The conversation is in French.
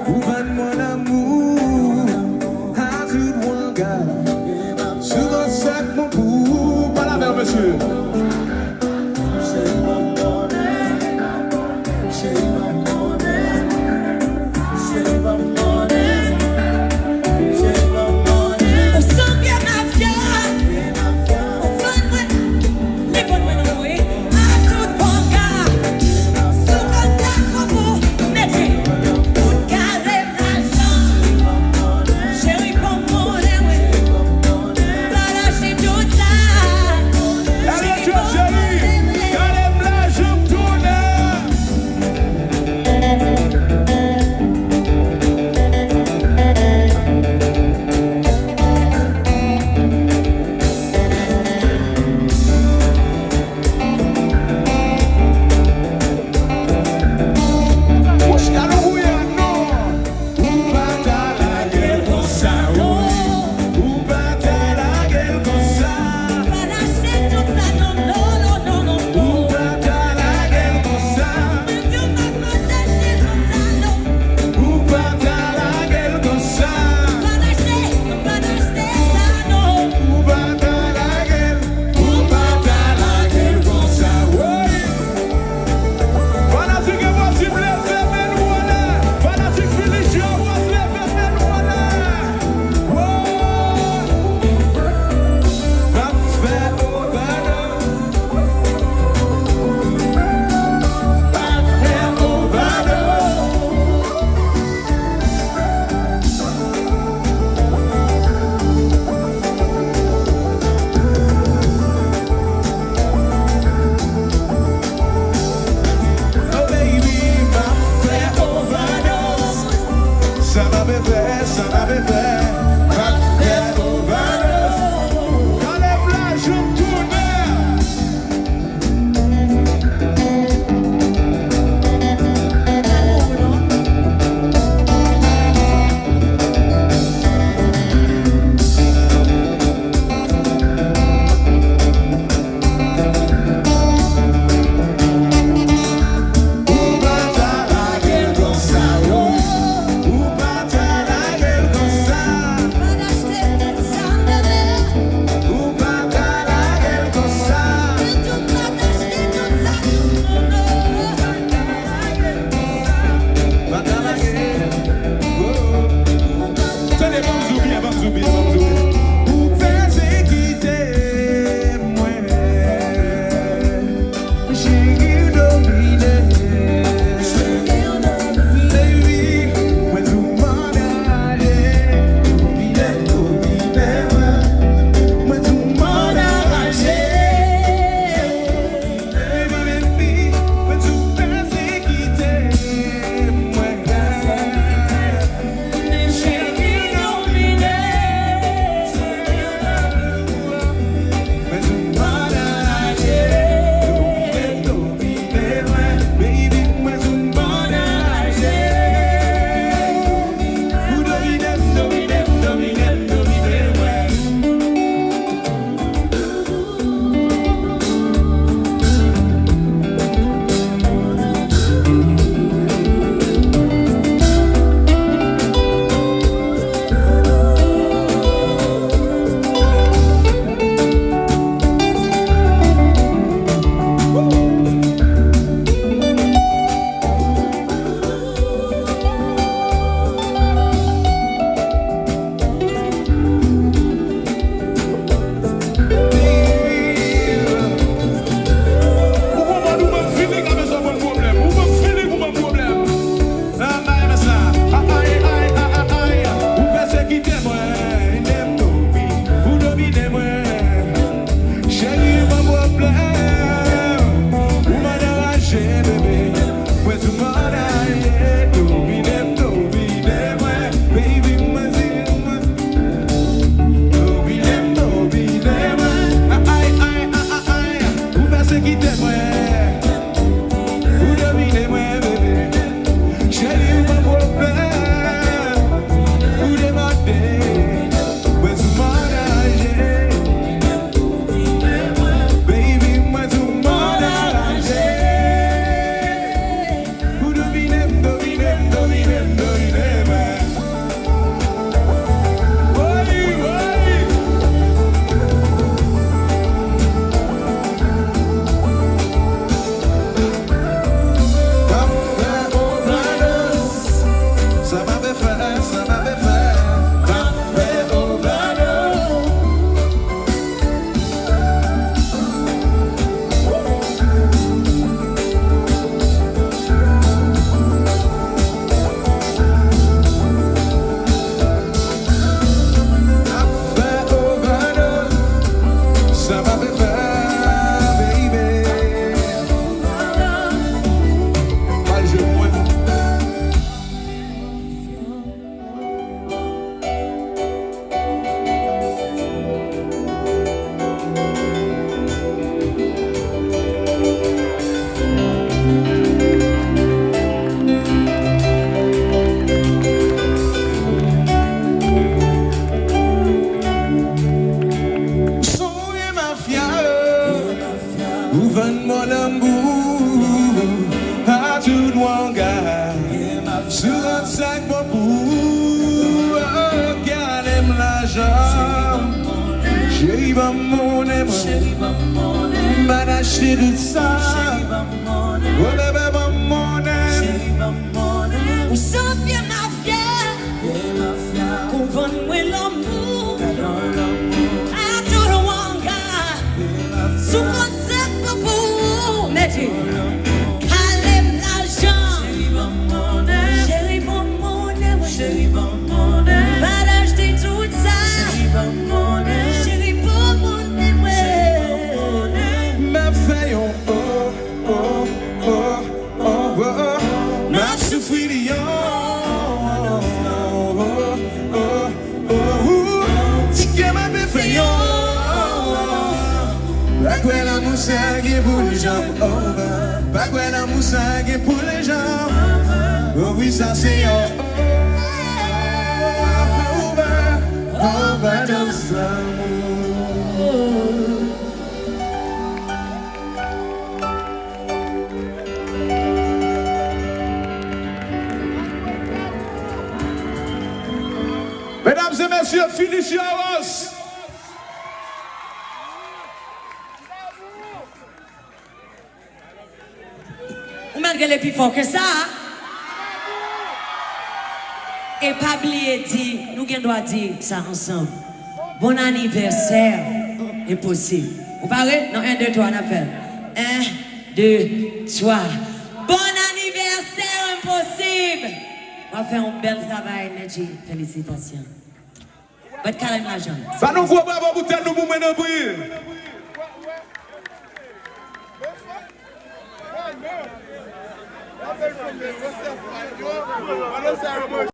Ouvre-moi l'amour à tout mon gars. Sur un sac, mon pou. Pas la mer, monsieur. ça que pour regarder l'argent. Chérie, va mon aime, m'a acheté de ça. Oh bébé, va mon aime. Ou sans bien ma fière, qu'on vende moi l'amour. I don't want God. Sous conseil pour mais tu calme l'argent. Chérie, bon mon aime. Pas d'acheter tout ça. Chérie, bon mon aime. Ma fille, oh, oh, oh, oh, oh, oh. Ma souffrir, oh, oh, oh, oh. Si que ma belle pas quoi la moussage pour les gens, pas quoi la moussage pour les gens. Oh oui, ça c'est on va dans l'amour. Mesdames et messieurs, finish your house. Ou malgré les plus fort que ça. Et pas oublier dire, nous doit dire ça ensemble. Bon anniversaire, impossible. Vous parlez? Non, 1, 2, 3, on appelle. 1, 2, 3. Bon anniversaire, impossible. On va faire un bel travail, Nedji. Félicitations. Votre carême l'argent. Bah nous gros bravo pour tel nous mouvement de brille.